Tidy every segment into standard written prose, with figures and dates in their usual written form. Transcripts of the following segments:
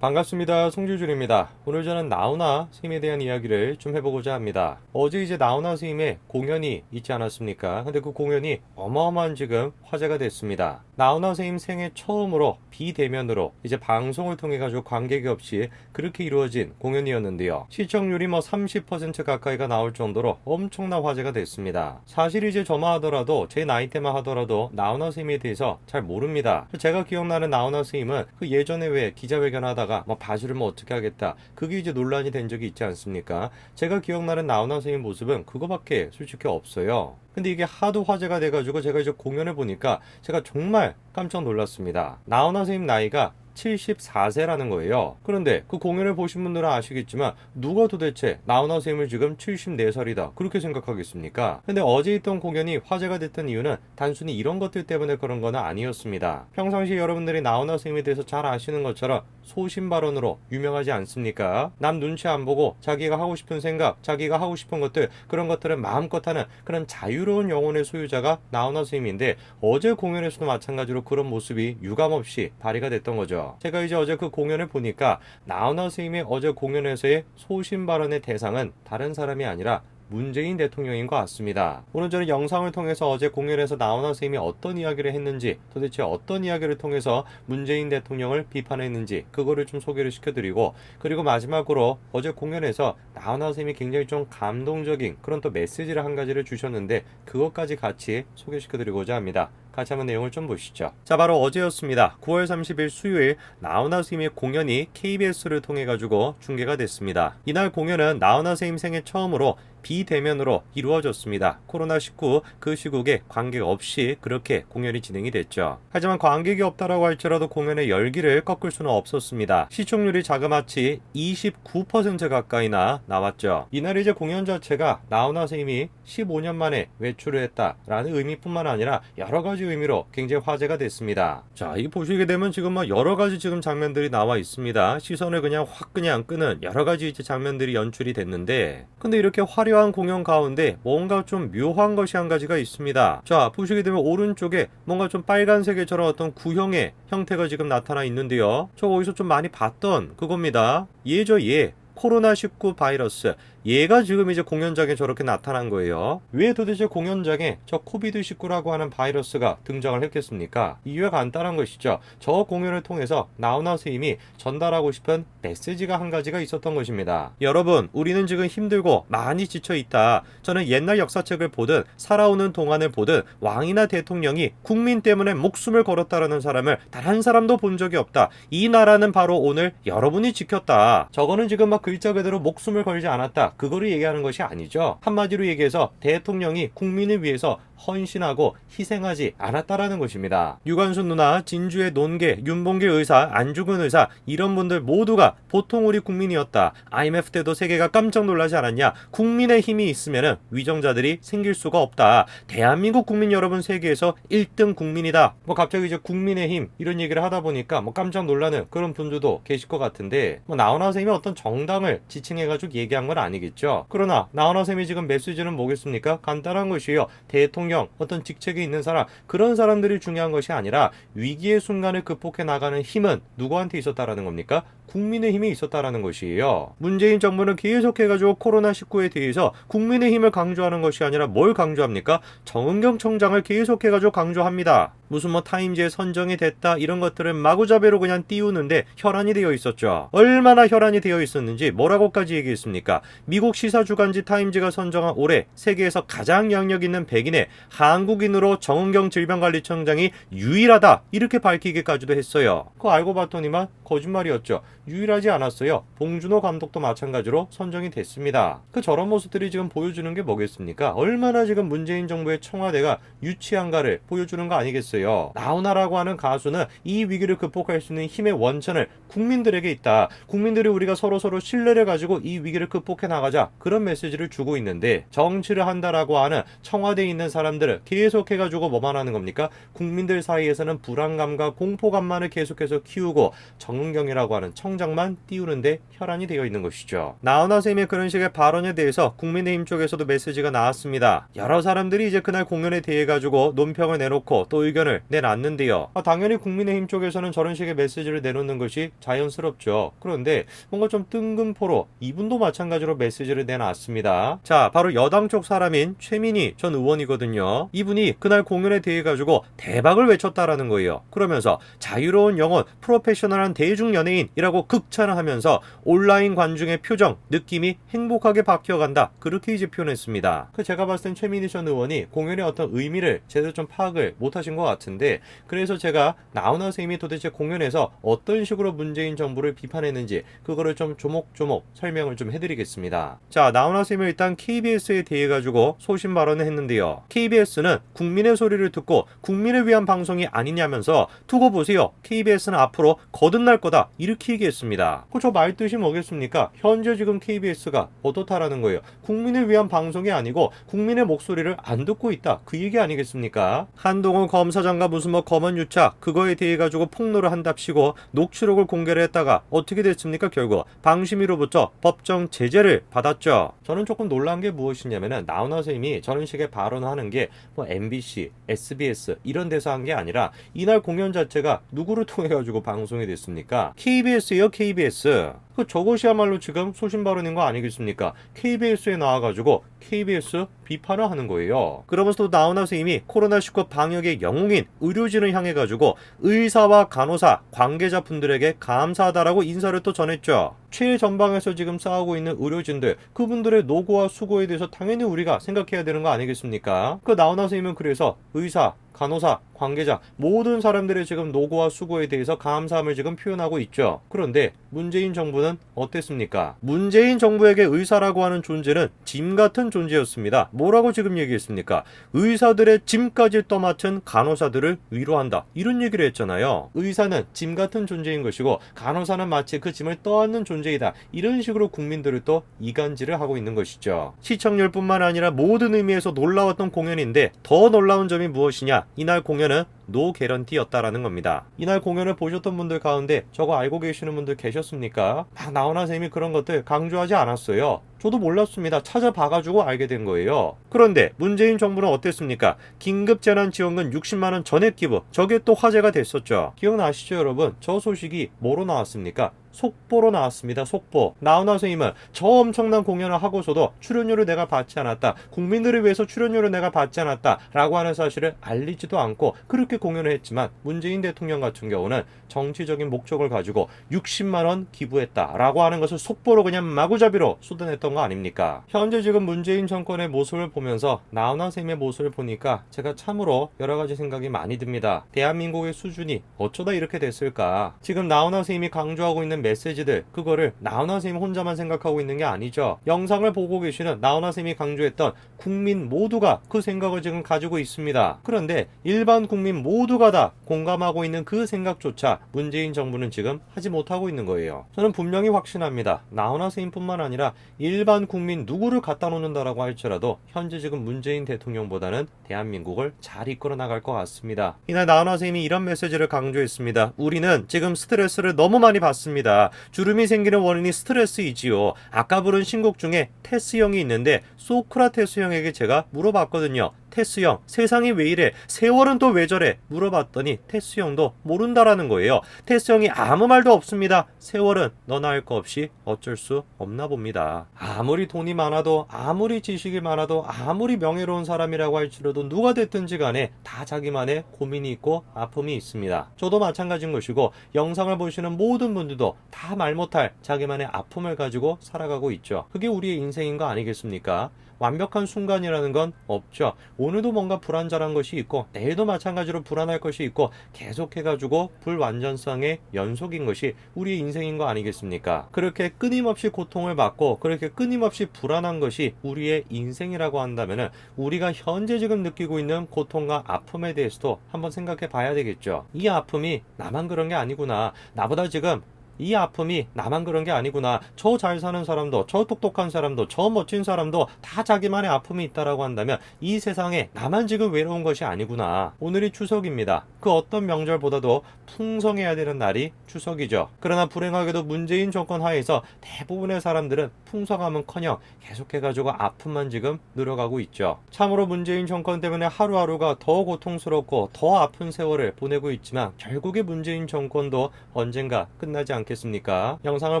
반갑습니다. 송주준입니다. 오늘 저는 나훈아 스님에 대한 이야기를 좀 해보고자 합니다. 어제 이제 나훈아 스님의 공연이 있지 않았습니까? 근데 그 공연이 어마어마한 지금 화제가 됐습니다. 나훈아 스님 생애 처음으로 비대면으로 이제 방송을 통해 가지고 관객이 없이 그렇게 이루어진 공연이었는데요. 시청률이 30% 가까이가 나올 정도로 엄청난 화제가 됐습니다. 사실 이제 저만 하더라도 제 나이 때만 하더라도 나훈아 스님에 대해서 잘 모릅니다. 제가 기억나는 나훈아 스님은 그 예전에 왜 기자회견 하다가 바지를 어떻게 하겠다, 그게 이제 논란이 된 적이 있지 않습니까? 제가 기억나는 나훈아 스님 모습은 그거밖에 솔직히 없어요. 근데 이게 하도 화제가 돼가지고 제가 이제 공연을 보니까 제가 정말 깜짝 놀랐습니다. 나훈아 스님 나이가 74세라는 거예요. 그런데 그 공연을 보신 분들은 아시겠지만 누가 도대체 나훈아 스님을 지금 74살이다 그렇게 생각하겠습니까? 근데 어제 있던 공연이 화제가 됐던 이유는 단순히 이런 것들 때문에 그런 건 아니었습니다. 평상시 여러분들이 나훈아 스님에 대해서 잘 아시는 것처럼 소신발언으로 유명하지 않습니까? 남 눈치 안 보고 자기가 하고 싶은 생각, 자기가 하고 싶은 것들, 그런 것들을 마음껏 하는 그런 자유로운 영혼의 소유자가 나훈아 스님인데, 어제 공연에서도 마찬가지로 그런 모습이 유감없이 발휘가 됐던 거죠. 제가 이제 어제 그 공연을 보니까 나훈아 스님의 어제 공연에서의 소신 발언의 대상은 다른 사람이 아니라 문재인 대통령인 것 같습니다. 오늘 저는 영상을 통해서 어제 공연에서 나훈아 스님이 어떤 이야기를 했는지, 도대체 어떤 이야기를 통해서 문재인 대통령을 비판했는지 그거를 좀 소개를 시켜드리고, 그리고 마지막으로 어제 공연에서 나훈아 스님이 굉장히 좀 감동적인 그런 또 메시지를 한 가지를 주셨는데 그것까지 같이 소개시켜드리고자 합니다. 같이 한번 내용을 좀 보시죠. 자, 바로 어제였습니다. 9월 30일 수요일 나훈아 스님의 공연이 KBS를 통해 가지고 중계가 됐습니다. 이날 공연은 나훈아 스님 생애 처음으로 비대면으로 이루어졌습니다. 코로나19 그 시국에 관객 없이 그렇게 공연이 진행이 됐죠. 하지만 관객이 없다라고 할지라도 공연의 열기를 꺾을 수는 없었습니다. 시청률이 자그마치 29% 가까이나 나왔죠. 이날 이제 공연 자체가 나훈아 스님이 15년 만에 외출을 했다라는 의미뿐만 아니라 여러 가지 의미로 굉장히 화제가 됐습니다. 자, 이 보시게 되면 지금 여러 가지 지금 장면들이 나와 있습니다. 시선을 그냥 확 그냥 끄는 여러 가지 이제 장면들이 연출이 됐는데, 근데 이렇게 화려한 공연 가운데 뭔가 좀 묘한 것이 한 가지가 있습니다. 자, 보시게 되면 오른쪽에 뭔가 좀 빨간색의 저런 어떤 구형의 형태가 지금 나타나 있는데요. 저 어디서 좀 많이 봤던 그겁니다. 얘죠, 얘. 코로나19 바이러스. 얘가 지금 이제 공연장에 저렇게 나타난 거예요. 왜 도대체 공연장에 저 코비드19라고 하는 바이러스가 등장을 했겠습니까? 이유가 간단한 것이죠. 저 공연을 통해서 나훈아 스님이 전달하고 싶은 메시지가 한 가지가 있었던 것입니다. 여러분, 우리는 지금 힘들고 많이 지쳐 있다. 저는 옛날 역사책을 보든 살아오는 동안을 보든 왕이나 대통령이 국민 때문에 목숨을 걸었다라는 사람을 단 한 사람도 본 적이 없다. 이 나라는 바로 오늘 여러분이 지켰다. 저거는 지금 글자 그대로 목숨을 걸지 않았다, 그거를 얘기하는 것이 아니죠. 한마디로 얘기해서 대통령이 국민을 위해서 헌신하고 희생하지 않았다라는 것입니다. 유관순 누나, 진주의 논계, 윤봉길 의사, 안중근 의사, 이런 분들 모두가 보통 우리 국민이었다. IMF 때도 세계가 깜짝 놀라지 않았냐. 국민의 힘이 있으면 위정자들이 생길 수가 없다. 대한민국 국민 여러분 세계에서 1등 국민이다. 갑자기 이제 국민의 힘 이런 얘기를 하다 보니까 깜짝 놀라는 그런 분들도 계실 것 같은데, 나훈아 쌤이 어떤 정당을 지칭해가지고 얘기한 건 아니겠죠. 그러나 나훈아 쌤이 지금 메시지는 뭐겠습니까? 간단한 것이에요. 대통령, 어떤 직책에 있는 사람, 그런 사람들이 중요한 것이 아니라 위기의 순간을 극복해 나가는 힘은 누구한테 있었다라는 겁니까? 국민의 힘이 있었다라는 것이에요. 문재인 정부는 계속해가지고 코로나19에 대해서 국민의 힘을 강조하는 것이 아니라 뭘 강조합니까? 정은경 청장을 계속해가지고 강조합니다. 무슨 타임즈에 선정이 됐다 이런 것들은 마구잡이로 그냥 띄우는데 혈안이 되어 있었죠. 얼마나 혈안이 되어 있었는지 뭐라고까지 얘기했습니까? 미국 시사주간지 타임즈가 선정한 올해 세계에서 가장 양력 있는 백인의 한국인으로 정은경 질병관리청장이 유일하다 이렇게 밝히기까지도 했어요. 그거 알고 봤더니만 거짓말이었죠. 유일하지 않았어요. 봉준호 감독도 마찬가지로 선정이 됐습니다. 저런 모습들이 지금 보여주는 게 뭐겠습니까? 얼마나 지금 문재인 정부의 청와대가 유치한가를 보여주는 거 아니겠어요. 나훈아라고 하는 가수는 이 위기를 극복할 수 있는 힘의 원천을 국민들에게 있다. 국민들이 우리가 서로서로 신뢰를 가지고 이 위기를 극복해 나가자, 그런 메시지를 주고 있는데, 정치를 한다라고 하는 청와대에 있는 사람 사람들을 계속해가지고 뭐만 하는 겁니까? 국민들 사이에서는 불안감과 공포감만을 계속해서 키우고 정은경이라고 하는 청장만 띄우는데 혈안이 되어 있는 것이죠. 나훈아 쌤의 그런 식의 발언에 대해서 국민의힘 쪽에서도 메시지가 나왔습니다. 여러 사람들이 이제 그날 공연에 대해 가지고 논평을 내놓고 또 의견을 내놨는데요. 당연히 국민의힘 쪽에서는 저런 식의 메시지를 내놓는 것이 자연스럽죠. 그런데 뭔가 좀 뜬금포로 이분도 마찬가지로 메시지를 내놨습니다. 자, 바로 여당 쪽 사람인 최민희 전 의원이거든요. 이분이 그날 공연에 대해 가지고 대박을 외쳤다라는 거예요. 그러면서 자유로운 영혼, 프로페셔널한 대중 연예인이라고 극찬을 하면서 온라인 관중의 표정, 느낌이 행복하게 바뀌어간다. 그렇게 이제 표현했습니다. 제가 봤을 땐 최민희 전 의원이 공연의 어떤 의미를 제대로 좀 파악을 못하신 것 같은데, 그래서 제가 나훈아 선생님이 도대체 공연에서 어떤 식으로 문재인 정부를 비판했는지 그거를 좀 조목조목 설명을 좀 해드리겠습니다. 자, 나훈아 선생님은 일단 KBS에 대해 가지고 소신 발언을 했는데요. KBS는 국민의 소리를 듣고 국민을 위한 방송이 아니냐면서 두고 보세요. KBS는 앞으로 거듭날 거다. 이렇게 얘기했습니다. 저 말뜻이 뭐겠습니까? 현재 지금 KBS가 어떻다라는 거예요. 국민을 위한 방송이 아니고 국민의 목소리를 안 듣고 있다. 그 얘기 아니겠습니까? 한동훈 검사장과 무슨 뭐 검언 유착 그거에 대해 가지고 폭로를 한답시고 녹취록을 공개를 했다가 어떻게 됐습니까? 결국 방심위로부터 법정 제재를 받았죠. 저는 조금 놀란 게 무엇이냐면은 나훈아 선생님이 저런 식의 발언을 하는 게 뭐 MBC, SBS 이런 데서 한 게 아니라 이날 공연 자체가 누구를 통해 가지고 방송이 됐습니까? KBS예요, KBS. 저것이야말로 지금 소신 발언인 거 아니겠습니까? KBS에 나와가지고 KBS 비판을 하는 거예요. 그러면서 또 나훈아 선생님이 코로나19 방역의 영웅인 의료진을 향해 가지고 의사와 간호사, 관계자분들에게 감사하다라고 인사를 또 전했죠. 최전방에서 지금 싸우고 있는 의료진들, 그분들의 노고와 수고에 대해서 당연히 우리가 생각해야 되는 거 아니겠습니까? 나훈아 선생님은 그래서 의사, 간호사, 관계자 모든 사람들의 지금 노고와 수고에 대해서 감사함을 지금 표현하고 있죠. 그런데 문재인 정부는 어땠습니까? 문재인 정부에게 의사라고 하는 존재는 짐 같은 존재였습니다. 뭐라고 지금 얘기했습니까? 의사들의 짐까지 떠맡은 간호사들을 위로한다. 이런 얘기를 했잖아요. 의사는 짐 같은 존재인 것이고 간호사는 마치 그 짐을 떠안는 존재이다. 이런 식으로 국민들을 또 이간질을 하고 있는 것이죠. 시청률뿐만 아니라 모든 의미에서 놀라웠던 공연인데 더 놀라운 점이 무엇이냐? 이날 공연은 노 개런티였다라는 겁니다. 이날 공연을 보셨던 분들 가운데 저거 알고 계시는 분들 계셨습니까? 나훈아 선생님이 그런 것들 강조하지 않았어요. 저도 몰랐습니다. 찾아봐가지고 알게 된 거예요. 그런데 문재인 정부는 어땠습니까? 긴급재난지원금 60만원 전액 기부. 저게 또 화제가 됐었죠. 기억나시죠 여러분? 저 소식이 뭐로 나왔습니까? 속보로 나왔습니다. 속보. 나훈아 선생님은 저 엄청난 공연을 하고서도 출연료를 내가 받지 않았다. 국민들을 위해서 출연료를 내가 받지 않았다. 라고 하는 사실을 알리지도 않고 그렇게 공연을 했지만 문재인 대통령 같은 경우는 정치적인 목적을 가지고 60만원 기부했다. 라고 하는 것을 속보로 그냥 마구잡이로 쏟아냈던 거 아닙니까? 현재 지금 문재인 정권의 모습을 보면서 나훈아 선생님의 모습을 보니까 제가 참으로 여러 가지 생각이 많이 듭니다. 대한민국의 수준이 어쩌다 이렇게 됐을까? 지금 나훈아 선생님이 강조하고 있는 메시지들, 그거를 나훈아 선생님 혼자만 생각하고 있는 게 아니죠. 영상을 보고 계시는 나훈아 선생님이 강조했던 국민 모두가 그 생각을 지금 가지고 있습니다. 그런데 일반 국민 모두가 다 공감하고 있는 그 생각조차 문재인 정부는 지금 하지 못하고 있는 거예요. 저는 분명히 확신합니다. 나훈아 선생님뿐만 아니라 일반 국민 누구를 갖다 놓는다라고 할지라도 현재 지금 문재인 대통령보다는 대한민국을 잘 이끌어 나갈 것 같습니다. 이날 나훈아 선생님이 이런 메시지를 강조했습니다. 우리는 지금 스트레스를 너무 많이 받습니다. 주름이 생기는 원인이 스트레스이지요. 아까 부른 신곡 중에 테스 형이 있는데 소크라테스 형에게 제가 물어봤거든요. 테스 형, 세상이 왜 이래? 세월은 또 왜 저래? 물어봤더니 테스 형도 모른다라는 거예요. 테스 형이 아무 말도 없습니다. 세월은 너나 할 거 없이 어쩔 수 없나 봅니다. 아무리 돈이 많아도, 아무리 지식이 많아도, 아무리 명예로운 사람이라고 할지라도 누가 됐든지 간에 다 자기만의 고민이 있고 아픔이 있습니다. 저도 마찬가지인 것이고 영상을 보시는 모든 분들도 다 말 못할 자기만의 아픔을 가지고 살아가고 있죠. 그게 우리의 인생인 거 아니겠습니까? 완벽한 순간이라는 건 없죠. 오늘도 뭔가 불안정한 것이 있고 내일도 마찬가지로 불안할 것이 있고 계속해가지고 불완전성의 연속인 것이 우리의 인생인 거 아니겠습니까? 그렇게 끊임없이 고통을 받고 그렇게 끊임없이 불안한 것이 우리의 인생이라고 한다면 우리가 현재 지금 느끼고 있는 고통과 아픔에 대해서도 한번 생각해 봐야 되겠죠. 이 아픔이 나만 그런 게 아니구나. 나보다 지금 이 아픔이 나만 그런 게 아니구나. 저 잘 사는 사람도, 저 똑똑한 사람도, 저 멋진 사람도 다 자기만의 아픔이 있다라고 한다면 이 세상에 나만 지금 외로운 것이 아니구나. 오늘이 추석입니다. 그 어떤 명절보다도 풍성해야 되는 날이 추석이죠. 그러나 불행하게도 문재인 정권 하에서 대부분의 사람들은 풍성함은커녕 계속해가지고 아픔만 지금 늘어가고 있죠. 참으로 문재인 정권 때문에 하루하루가 더 고통스럽고 더 아픈 세월을 보내고 있지만 결국에 문재인 정권도 언젠가 끝나지 않겠습니까? 영상을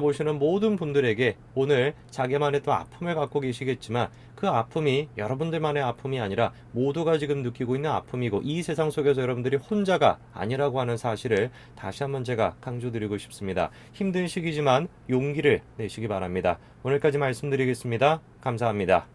보시는 모든 분들에게 오늘 자기만의 또 아픔을 갖고 계시겠지만 그 아픔이 여러분들만의 아픔이 아니라 모두가 지금 느끼고 있는 아픔이고 이 세상 속에서 여러분들이 혼자가 아니라고 하는 사실을 다시 한번 제가 강조드리고 싶습니다. 힘든 시기지만 용기를 내시기 바랍니다. 오늘까지 말씀드리겠습니다. 감사합니다.